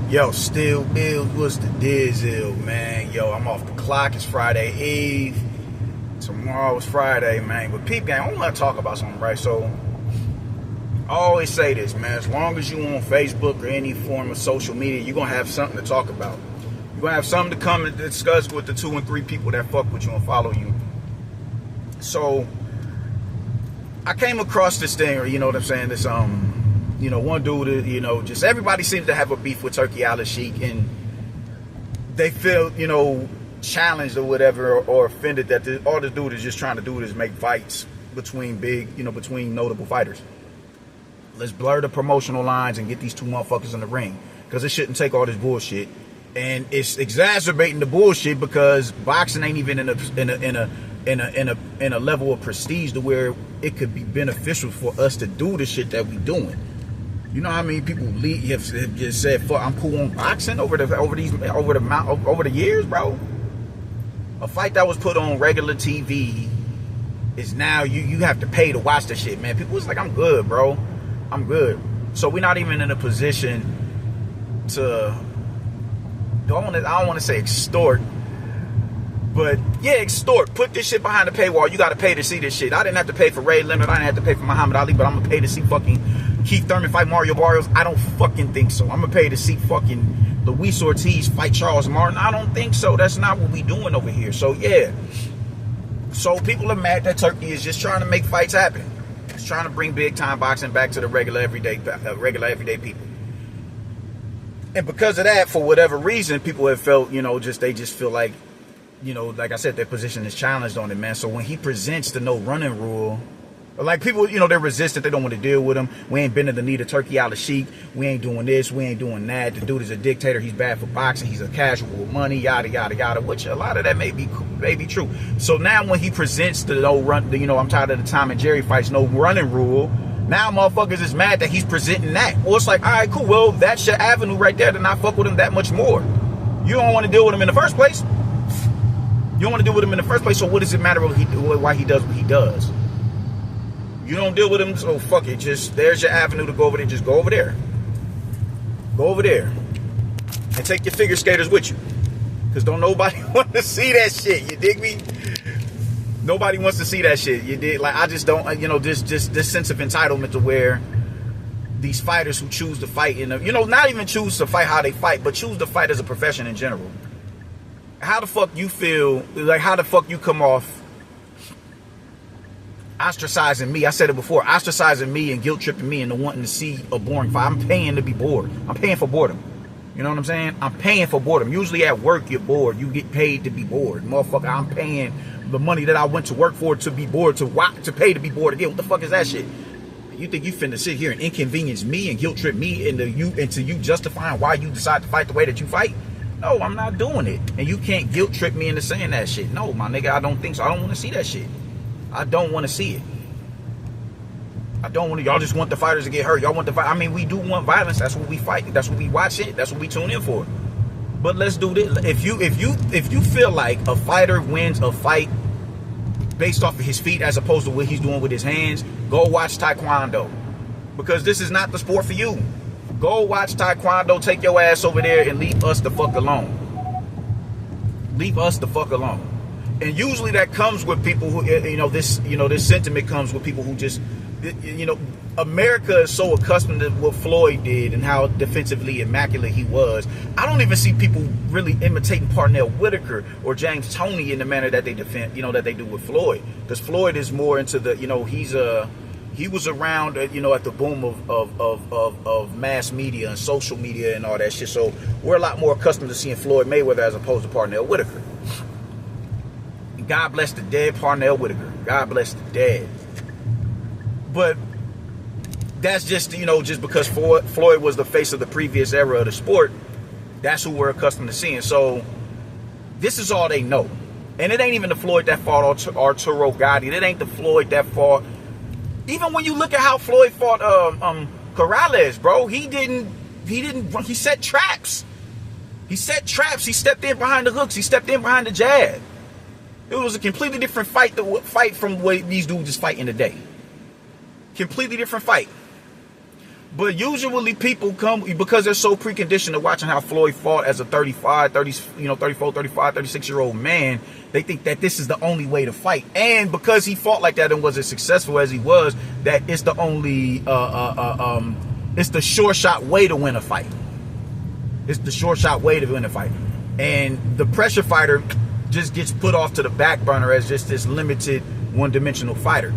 Yo, still ill. What's the dizzle, man? Yo, I'm off the clock. It's Friday Eve. Tomorrow is Friday, man. But peep gang, I want to talk about something, right? So, I always say this, man. As long as you on Facebook or any form of social media, you're going to have something to talk about. You're going to have something to come and discuss with the 2 and 3 people that fuck with you and follow you. So, I came across this thing, you know what I'm saying? This, one dude, just everybody seems to have a beef with Turki Al-Sheikh, and they feel, challenged or whatever, or offended that all this dude is just trying to do is make fights between between notable fighters. Let's blur the promotional lines and get these two motherfuckers in the ring, because it shouldn't take all this bullshit, and it's exacerbating the bullshit because boxing ain't even in a level of prestige to where it could be beneficial for us to do the shit that we doing. You know how many people have just said, "Fuck, I'm cool on boxing" over the years, bro. A fight that was put on regular TV is now you have to pay to watch the shit, man. People was like, "I'm good, bro. I'm good." So we're not even in a position to. I don't want to say extort, but yeah, extort. Put this shit behind the paywall. You got to pay to see this shit. I didn't have to pay for Ray Leonard. I didn't have to pay for Muhammad Ali, but I'm gonna pay to see fucking Keith Thurman fight Mario Barrios. I don't fucking think so. I'm gonna pay to see fucking Luis Ortiz fight Charles Martin. I don't think so. That's not what we doing over here. So yeah. So people are mad that Turki is just trying to make fights happen. It's trying to bring big time boxing back to the regular everyday people. And because of that, for whatever reason, people have felt, they just feel like, like I said, their position is challenged on it, man. So when he presents the no running rule, like people, they're resistant. They don't want to deal with him. We ain't bending the knee to Turki Al-Sheikh. We ain't doing this. We ain't doing that. The dude is a dictator. He's bad for boxing. He's a casual with money, yada, yada, yada, which a lot of that may be true. So now when he presents the no run, I'm tired of the Tom and Jerry fights, no running rule. Now motherfuckers is mad that he's presenting that. Well, it's like, all right, cool. Well, that's your avenue right there to not fuck with him that much more. You don't want to deal with him in the first place. You don't want to deal with him in the first place. So what does it matter why he does what he does? You don't deal with him, so fuck it. Just, there's your avenue to go over there. Just go over there. Go over there. And take your figure skaters with you. Because don't nobody want to see that shit. You dig me? Nobody wants to see that shit. You dig? Like, I just don't, this sense of entitlement to where these fighters who choose to fight, not even choose to fight how they fight, but choose to fight as a profession in general. How the fuck you feel, like how the fuck you come off ostracizing me? I said it before, ostracizing me and guilt tripping me into wanting to see a boring fight. I'm paying to be bored. I'm paying for boredom. You know what I'm saying? I'm paying for boredom. Usually at work, you're bored. You get paid to be bored. Motherfucker, I'm paying the money that I went to work for to be bored, to pay to be bored again. What the fuck is that shit? You think you finna sit here and inconvenience me and guilt trip me into you justifying why you decide to fight the way that you fight? No, I'm not doing it. And you can't guilt trip me into saying that shit. No, my nigga, I don't think so. I don't want to see that shit. I don't want to see it. I don't want to. Y'all just want the fighters to get hurt. Y'all want the fight. I mean, we do want violence. That's what we fight. That's what we watch it. That's what we tune in for. But let's do this. If you feel like a fighter wins a fight based off of his feet as opposed to what he's doing with his hands, go watch Taekwondo. Because this is not the sport for you. Go watch Taekwondo. Take your ass over there and leave us the fuck alone. Leave us the fuck alone. And usually that comes with people who, this sentiment comes with people who just, America is so accustomed to what Floyd did and how defensively immaculate he was. I don't even see people really imitating Parnell Whitaker or James Toney in the manner that they defend, that they do with Floyd. Because Floyd is more into the, he was around, at the boom of mass media and social media and all that shit. So we're a lot more accustomed to seeing Floyd Mayweather as opposed to Parnell Whitaker. God bless the dead Parnell Whitaker. God bless the dead. But that's just, just because Floyd was the face of the previous era of the sport, that's who we're accustomed to seeing. So this is all they know. And it ain't even the Floyd that fought Arturo Gatti. It ain't the Floyd that fought. Even when you look at how Floyd fought Corrales, bro, he set traps. He set traps. He stepped in behind the hooks. He stepped in behind the jab. It was a completely different fight from what these dudes is fighting today. Completely different fight. But usually people come because they're so preconditioned to watching how Floyd fought as a 34, 35, 36-year-old man. They think that this is the only way to fight. And because he fought like that and was as successful as he was, that it's the only, it's the sure shot way to win a fight. It's the sure shot way to win a fight. And the pressure fighter just gets put off to the back burner as just this limited one-dimensional fighter.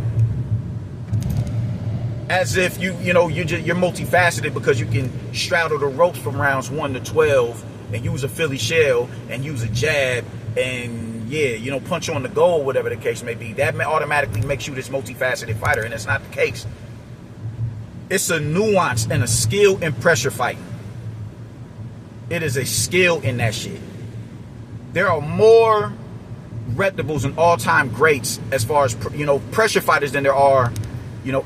As if you're multifaceted because you can straddle the ropes from rounds 1 to 12 and use a Philly shell and use a jab and punch on the goal, whatever the case may be. That automatically makes you this multifaceted fighter, and it's not the case. It's a nuance and a skill in pressure fighting. It is a skill in that shit. There are more reputables and all-time greats as far as pressure fighters than there are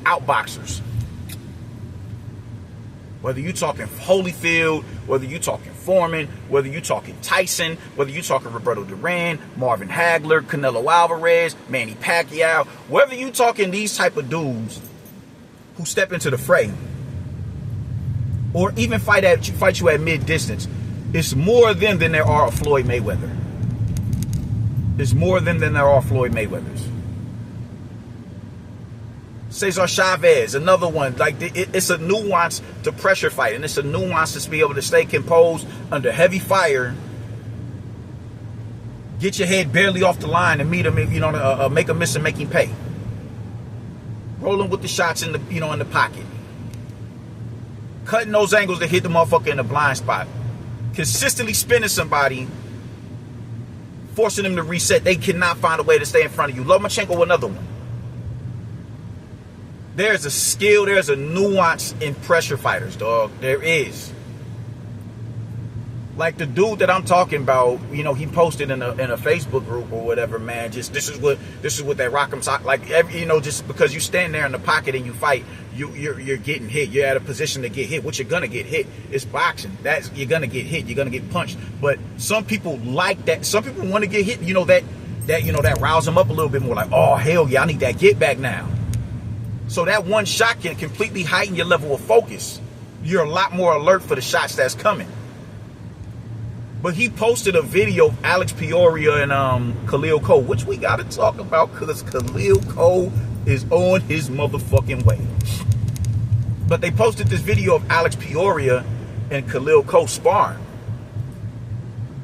outboxers. Whether you're talking Holyfield, whether you're talking Foreman, whether you're talking Tyson, whether you're talking Roberto Duran, Marvin Hagler, Canelo Alvarez, Manny Pacquiao, whether you're talking these type of dudes who step into the fray, or even fight you at mid-distance, it's more them than there are of Floyd Mayweather. It's more them than there are Floyd Mayweathers. Cesar Chavez, another one. Like, it's a nuance to pressure fight, and it's a nuance to be able to stay composed under heavy fire, get your head barely off the line, and meet him, make a miss and make him pay. Rolling with the shots in the pocket, cutting those angles to hit the motherfucker in the blind spot, consistently spinning somebody, forcing them to reset. They cannot find a way to stay in front of you. Lomachenko, another one. There's a skill, there's a nuance in pressure fighters, dog. There is. Like the dude that I'm talking about, he posted in a Facebook group or whatever, man. Just this is what that Rock'em Sock, like just because you stand there in the pocket and you fight, you're getting hit. You're at a position to get hit. What you're gonna get hit. It's boxing. You're gonna get hit. You're gonna get punched. But some people like that. Some people want to get hit. That riles them up a little bit more. Like, oh hell yeah, I need that get back now. So that one shot can completely heighten your level of focus. You're a lot more alert for the shots that's coming. But he posted a video of Alex Peoria and Khalil Cole, which we got to talk about because Khalil Cole is on his motherfucking way. But they posted this video of Alex Peoria and Khalil Cole sparring.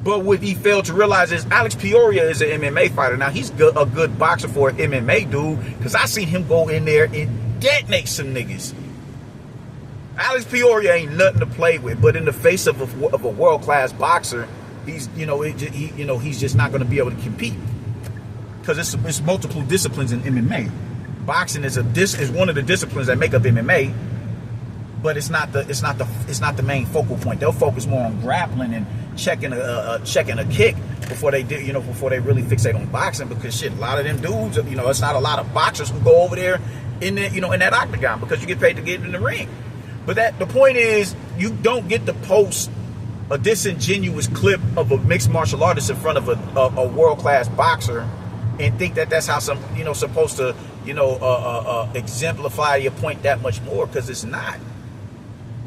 But what he failed to realize is Alex Peoria is an MMA fighter. Now, he's a good boxer for an MMA dude because I seen him go in there and detonate some niggas. Alex Peoria ain't nothing to play with, but in the face of a world-class boxer, he's just not going to be able to compete because it's multiple disciplines in MMA. Boxing is one of the disciplines that make up MMA, but it's not the main focal point. They'll focus more on grappling and checking a kick before they really fixate on boxing, because shit, a lot of them dudes, it's not a lot of boxers who go over there in that octagon because you get paid to get in the ring. But the point is, you don't get to post a disingenuous clip of a mixed martial artist in front of a world-class boxer and think that that's how supposed to exemplify your point that much more, because it's not.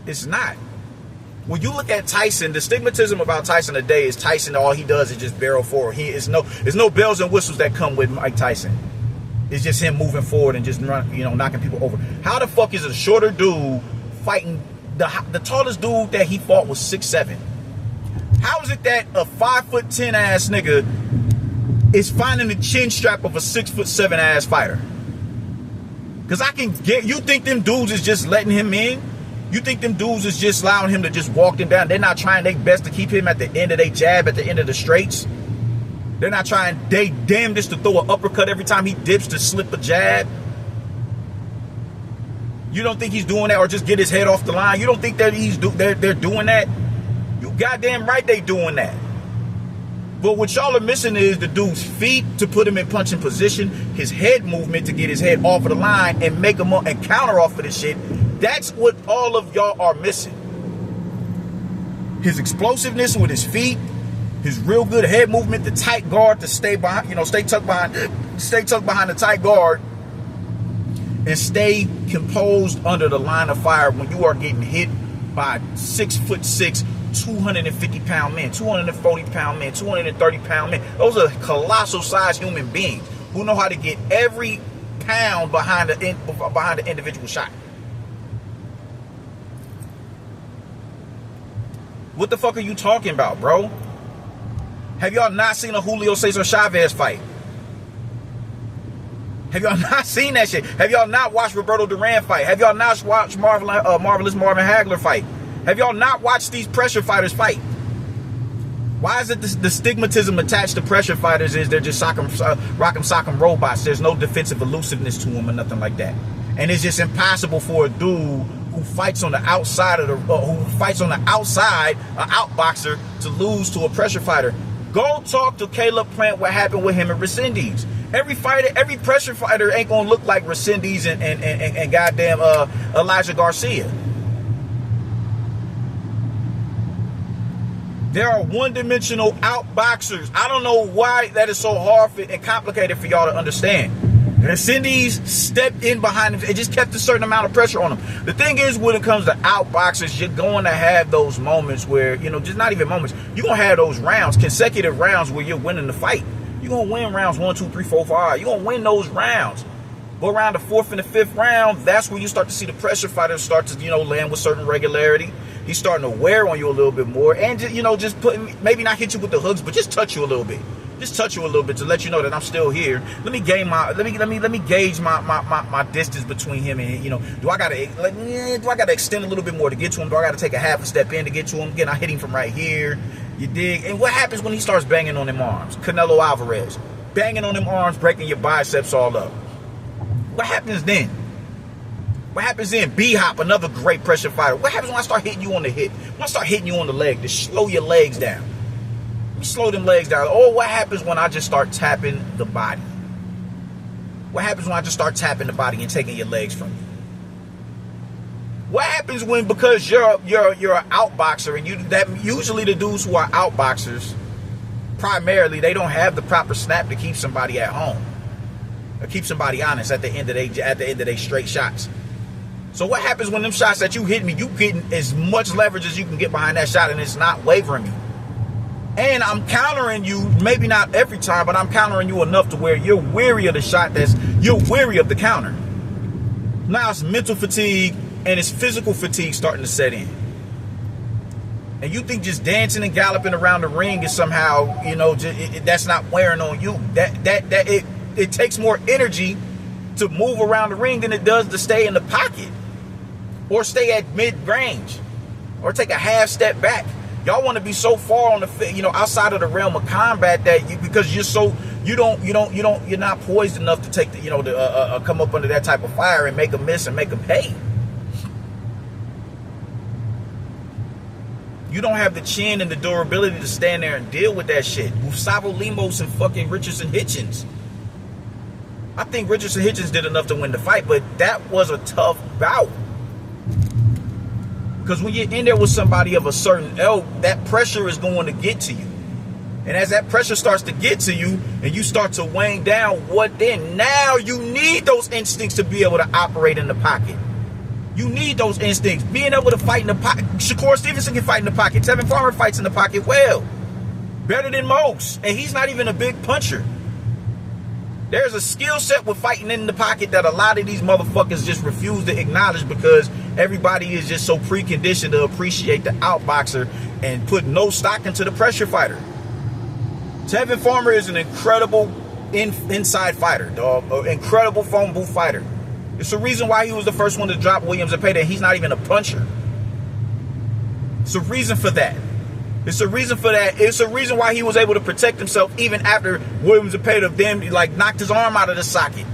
It's not. When you look at Tyson, the stigmatism about Tyson today is Tyson, all he does is just barrel forward. There's no bells and whistles that come with Mike Tyson. It's just him moving forward and just knocking people over. How the fuck is a shorter dude fighting the tallest dude that he fought was 6'7"? How is it that a 5'10" ass nigga is finding the chin strap of a 6'7" ass fighter? Because you think them dudes is just letting him in? You think them dudes is just allowing him to just walk them down? They're not trying their best to keep him at the end of their jab, at the end of the straights. They're not trying they damnedest to throw an uppercut every time he dips to slip a jab. You don't think he's doing that, or just get his head off the line? You don't think that they're doing that? You goddamn right they doing that. But what y'all are missing is the dude's feet to put him in punching position, his head movement to get his head off of the line and make him and counter off of this shit. That's what all of y'all are missing. His explosiveness with his feet, his real good head movement, the tight guard to stay behind, stay tucked behind the tight guard, and stay composed under the line of fire when you are getting hit by 6'6", 250-pound men, 240-pound men, 230-pound men. Those are colossal sized human beings who know how to get every pound behind the individual shot. What the fuck are you talking about, bro? Have y'all not seen a Julio Cesar Chavez fight? Have y'all not seen that shit? Have y'all not watched Roberto Duran fight? Have y'all not watched Marvelous Marvin Hagler fight? Have y'all not watched these pressure fighters fight? Why is it the stigmatism attached to pressure fighters is they're just rock'em sock'em robots? There's no defensive elusiveness to them or nothing like that. And it's just impossible for a dude who fights on the outside of an outboxer, to lose to a pressure fighter. Go talk to Caleb Plant what happened with him and Resendiz. Every pressure fighter ain't gonna look like Resendiz and goddamn Elijah Garcia. There are one-dimensional outboxers. I don't know why that is so hard and complicated for y'all to understand. Resendiz stepped in behind him. It just kept a certain amount of pressure on him. The thing is, when it comes to outboxers, you're going to have those moments where, just not even moments. You're going to have those rounds, consecutive rounds where you're winning the fight. You're going to win rounds 1, 2, 3, 4, 5. You're going to win those rounds. Go around the 4th and the 5th round, that's where you start to see the pressure fighters start to, land with certain regularity. He's starting to wear on you a little bit more. And, just maybe not hit you with the hooks, but just touch you a little bit. Just touch you a little bit to let you know that I'm still here. Let me gauge my distance between him and do I gotta extend a little bit more to get to him? Do I gotta take a half a step in to get to him? Again, I hit him from right here. You dig? And what happens when he starts banging on them arms? Canelo Alvarez. Banging on them arms, breaking your biceps all up. What happens then? What happens then? B-Hop, another great pressure fighter. What happens when I start hitting you on the hip? When I start hitting you on the leg to slow your legs down? Slow them legs down. Or what happens when I just start tapping the body? What happens when I just start tapping the body and taking your legs from you? What happens when, because you're an outboxer, and that usually the dudes who are outboxers, primarily, they don't have the proper snap to keep somebody at home or keep somebody honest at the end of their straight shots. So what happens when them shots that you hit me, you getting as much leverage as you can get behind that shot, and it's not wavering you. And I'm countering you, maybe not every time, but I'm countering you enough to where you're weary of the shot, you're weary of the counter. Now it's mental fatigue and it's physical fatigue starting to set in. And you think just dancing and galloping around the ring is somehow, that's not wearing on you. It takes more energy to move around the ring than it does to stay in the pocket or stay at mid-range or take a half step back. Y'all want to be so far on the, outside of the realm of combat that because you're not poised enough to take come up under that type of fire and make a miss and make a pay. You don't have the chin and the durability to stand there and deal with that shit. Gustavo Lemos and fucking Richardson Hitchens. I think Richardson Hitchens did enough to win the fight, but that was a tough bout. Because when you're in there with somebody of a certain ilk, that pressure is going to get to you. And as that pressure starts to get to you and you start to wane down, what then? Now you need those instincts to be able to operate in the pocket. You need those instincts. Being able to fight in the pocket. Shakur Stevenson can fight in the pocket. Tevin Farmer fights in the pocket well. Better than most. And he's not even a big puncher. There's a skill set with fighting in the pocket that a lot of these motherfuckers just refuse to acknowledge because everybody is just so preconditioned to appreciate the outboxer and put no stock into the pressure fighter. Tevin Farmer is an incredible inside fighter, dog. An incredible phone booth fighter. It's the reason why he was the first one to drop Williams and Zepeda. He's not even a puncher. It's a reason for that. It's a reason for that. It's a reason why he was able to protect himself even after Williams and Zepeda knocked his arm out of the socket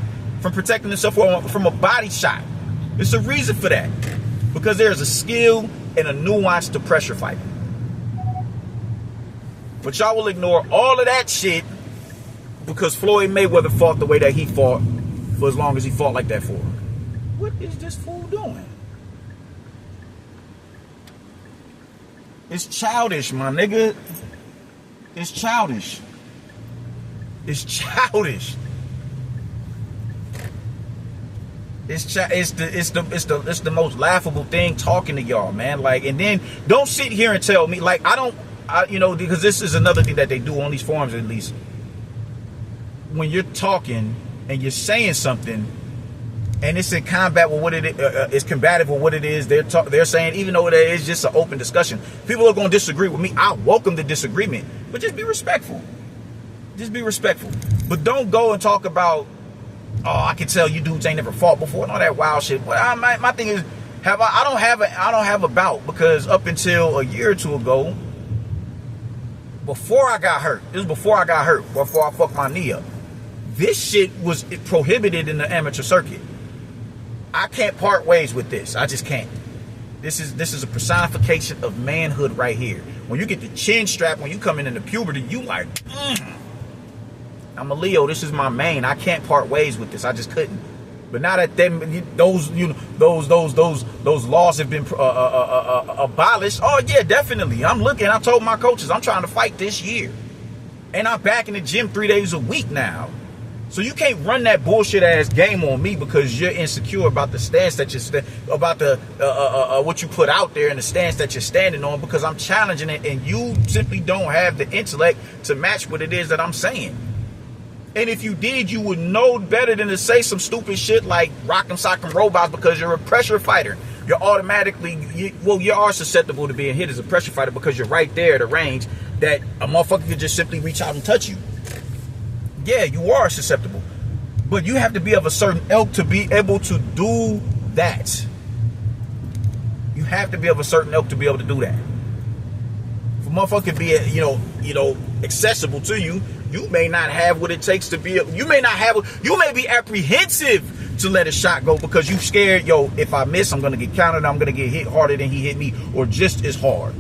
from protecting himself from a body shot. It's a reason for that. Because there's a skill and a nuance to pressure fighting. But y'all will ignore all of that shit because Floyd Mayweather fought the way that he fought for as long as he fought like that for. What is this fool doing? It's childish, my nigga. It's childish. It's childish. It's the most laughable thing talking to y'all, man. Like, and then don't sit here and tell me, like, because this is another thing that they do on these forums, at least. When you're talking and you're saying something, and it's in combat with what it's combative with what it is they're saying, even though there is just an open discussion, people are going to disagree with me. I welcome the disagreement, but just be respectful. Just be respectful. But don't go and talk about, oh, I can tell you dudes ain't never fought before and all that wild shit. Well, my thing is, I don't have a bout, because up until a year or two ago, before I got hurt, before I fucked my knee up, this shit was prohibited in the amateur circuit. I can't part ways with this. I just can't. This is a personification of manhood right here. When you get the chin strap, when you come into puberty, you like, I'm a Leo. This is my main. I can't part ways with this. I just couldn't. But now that those laws have been abolished, oh yeah, definitely. I'm looking. I told my coaches I'm trying to fight this year, and I'm back in the gym 3 days a week now. So you can't run that bullshit ass game on me because you're insecure about the stance that you're about the what you put out there and the stance that you're standing on, because I'm challenging it and you simply don't have the intellect to match what it is that I'm saying. And if you did, you would know better than to say some stupid shit like rock'em sock'em robots, because you're a pressure fighter. You're automatically, you are susceptible to being hit as a pressure fighter because you're right there at a range that a motherfucker could just simply reach out and touch you. Yeah, you are susceptible, but you have to be of a certain ilk to be able to do that. You have to be of a certain ilk to be able to do that. If a motherfucker be, accessible to you, you may not have what it takes to be. You may be apprehensive to let a shot go because you scared. If I miss, I'm gonna get countered. I'm gonna get hit harder than he hit me, or just as hard.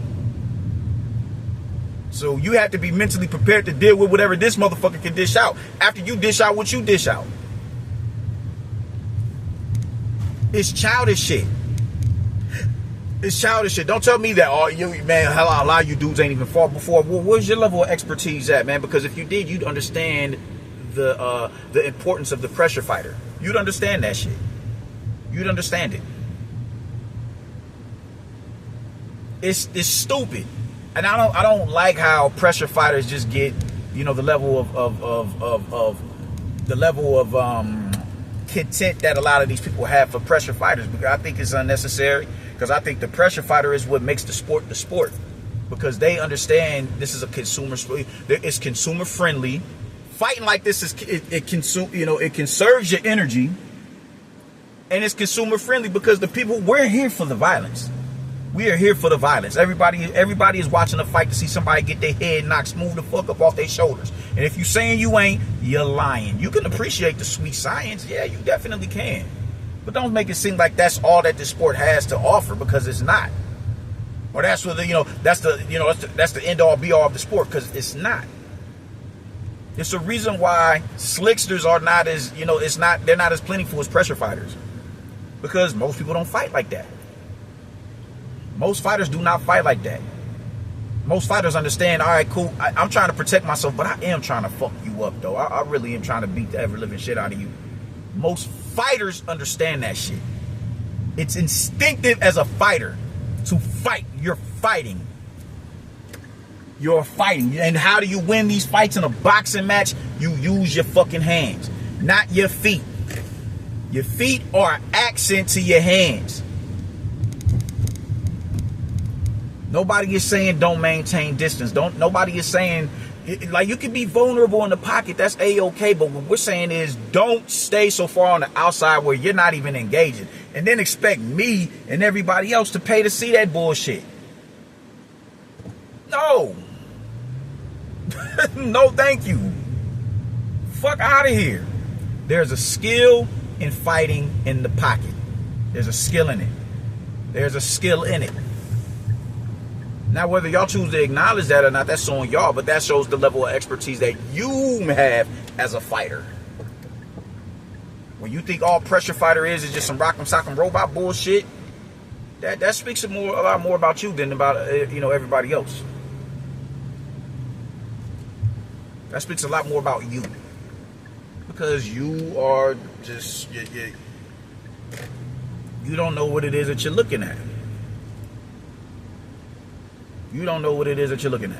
So you have to be mentally prepared to deal with whatever this motherfucker can dish out after you dish out what you dish out. It's childish shit. It's childish shit. Don't tell me that, a lot of you dudes ain't even fought before. Well, where's your level of expertise at, man? Because if you did, you'd understand the importance of the pressure fighter. You'd understand that shit. You'd understand it. It's stupid. And I don't like how pressure fighters just get, the level of content that a lot of these people have for pressure fighters. Because I think it's unnecessary. Because I think the pressure fighter is what makes the sport. Because they understand this is a consumer sport. It's consumer friendly. Fighting like this it conserves your energy, and it's consumer friendly because we're here for the violence. We are here for the violence. Everybody is watching a fight to see somebody get their head knocked smooth the fuck up off their shoulders. And if you saying you ain't, you're lying. You can appreciate the sweet science. Yeah, you definitely can. But don't make it seem like that's all that this sport has to offer, because it's not. Or that's what that's the end all be all of the sport, because it's not. It's a reason why slicksters are not as, they're not as plentiful as pressure fighters. Because most people don't fight like that. Most fighters do not fight like that. Most fighters understand, all right, cool, I'm trying to protect myself, but I am trying to fuck you up, though. I really am trying to beat the ever-living shit out of you. Most fighters understand that shit. It's instinctive as a fighter to fight. You're fighting. You're fighting. And how do you win these fights in a boxing match? You use your fucking hands, not your feet. Your feet are an accent to your hands. Nobody is saying don't maintain distance. Nobody is saying, like, you can be vulnerable in the pocket. That's A-okay. But what we're saying is don't stay so far on the outside where you're not even engaging. And then expect me and everybody else to pay to see that bullshit. No. No, thank you. Fuck out of here. There's a skill in fighting in the pocket. There's a skill in it. There's a skill in it. Now, whether y'all choose to acknowledge that or not, that's on y'all, but that shows the level of expertise that you have as a fighter. When you think all pressure fighter is just some rock'em sock'em robot bullshit, that speaks a lot more about you than about everybody else. That speaks a lot more about you, because you are just You don't know what it is that you're looking at. You don't know what it is that you're looking at.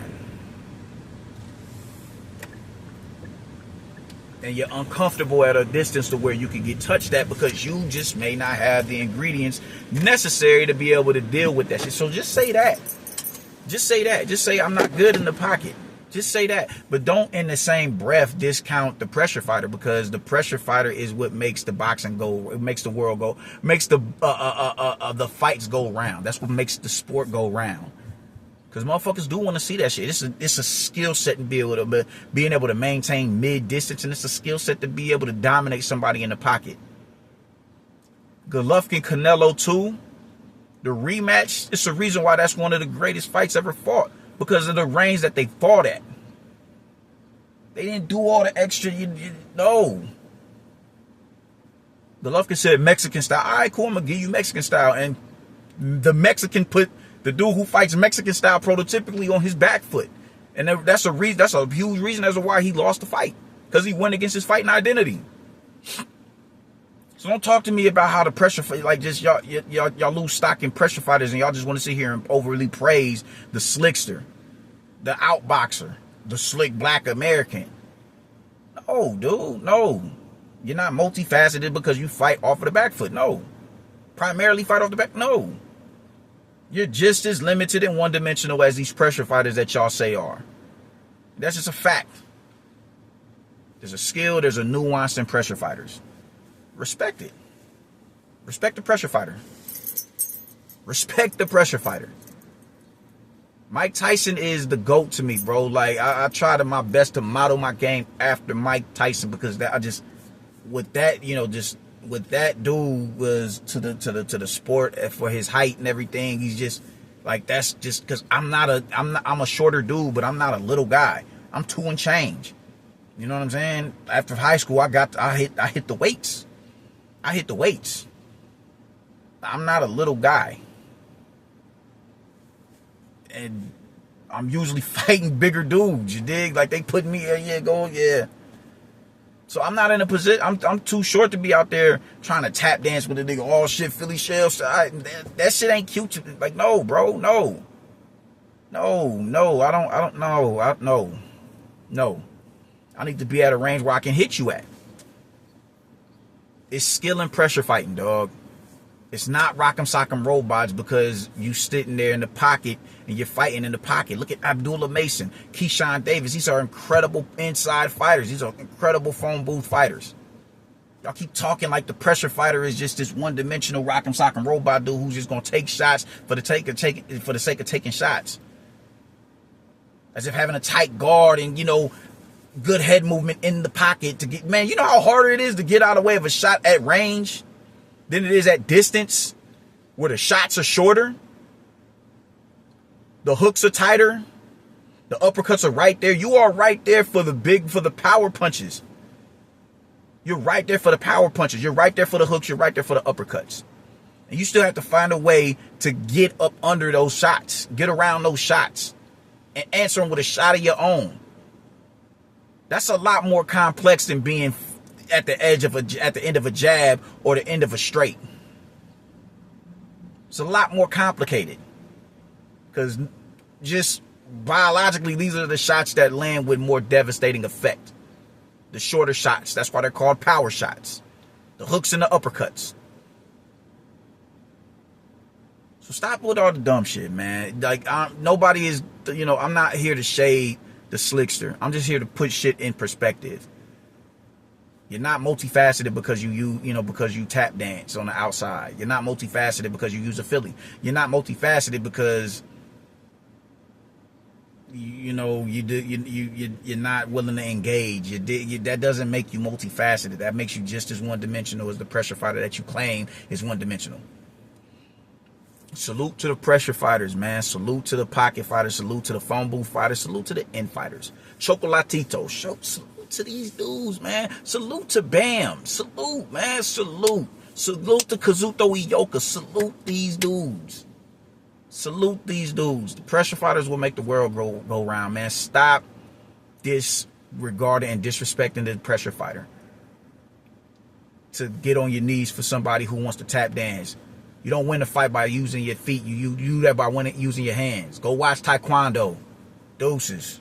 And you're uncomfortable at a distance to where you can get touched at because you just may not have the ingredients necessary to be able to deal with that shit. So just say that. Just say that. Just say I'm not good in the pocket. Just say that. But don't in the same breath discount the pressure fighter, because the pressure fighter is what makes the boxing go, it makes the world go, makes the fights go round. That's what makes the sport go round. Because motherfuckers do want to see that shit. It's a skill set and being able to maintain mid-distance, and it's a skill set to be able to dominate somebody in the pocket. Golovkin Canelo 2, the rematch, it's the reason why that's one of the greatest fights ever fought, because of the range that they fought at. They didn't do all the extra, no. Golovkin said Mexican style. All right, cool, I'm going to give you Mexican style. And the Mexican put the dude who fights Mexican style prototypically on his back foot. And that's a reason. That's a huge reason as to why he lost the fight. Because he went against his fighting identity. So don't talk to me about how the pressure, like just y'all lose stock in pressure fighters and y'all just want to sit here and overly praise the slickster, the outboxer, the slick black American. No, dude, no. You're not multifaceted because you fight off of the back foot. No. Primarily fight off the back. No. You're just as limited and one-dimensional as these pressure fighters that y'all say are. That's just a fact. There's a skill, there's a nuance in pressure fighters. Respect it. Respect the pressure fighter. Respect the pressure fighter. Mike Tyson is the GOAT to me, bro. Like, I try my best to model my game after Mike Tyson, because what that dude was to the sport for his height and everything. He's just like, that's just because I'm a shorter dude, but I'm not a little guy. I'm 2 and change. You know what I'm saying? After high school, I hit the weights. I hit the weights. I'm not a little guy. And I'm usually fighting bigger dudes, you dig? Like, they put me, yeah. So I'm not in a position, I'm too short to be out there trying to tap dance with a nigga, all shit, Philly shell. That shit ain't cute. Like, no, bro, no. No, I don't know. No. I need to be at a range where I can hit you at. It's skill and pressure fighting, dog. It's not rock'em sock'em robots because you sitting there in the pocket and you're fighting in the pocket. Look at Abdullah Mason, Keyshawn Davis. These are incredible inside fighters. These are incredible phone booth fighters. Y'all keep talking like the pressure fighter is just this one-dimensional rock'em sock'em robot dude who's just gonna take shots for the sake of taking shots. As if having a tight guard and, good head movement in the pocket to get, man, you know how harder it is to get out of the way of a shot at range than it is at distance, where the shots are shorter, the hooks are tighter, the uppercuts are right there. You are right there for the power punches. You're right there for the power punches. You're right there for the hooks. You're right there for the uppercuts. And you still have to find a way to get up under those shots, get around those shots, and answer them with a shot of your own. That's a lot more complex than being at the end of a jab or the end of a straight. It's a lot more complicated, because just biologically, these are the shots that land with more devastating effect. The shorter shots. That's why they're called power shots. The hooks and the uppercuts. So stop with all the dumb shit, man. Like, nobody is, I'm not here to shade the slickster. I'm just here to put shit in perspective. You're not multifaceted because because you tap dance on the outside. You're not multifaceted because you use a Philly. You're not multifaceted because you're not willing to engage. That doesn't make you multifaceted. That makes you just as one-dimensional as the pressure fighter that you claim is one-dimensional. Salute to the pressure fighters, man. Salute to the pocket fighters. Salute to the phone booth fighters. Salute to the end fighters. Chocolatito. Salute to these dudes, man. Salute to Bam. Salute, man. Salute. Salute to Kazuto Ioka. Salute these dudes. Salute these dudes. The pressure fighters will make the world go round, man. Stop disregarding and disrespecting the pressure fighter. to get on your knees for somebody who wants to tap dance. You don't win a fight by using your feet. You do that by using your hands. Go watch Taekwondo. Deuces.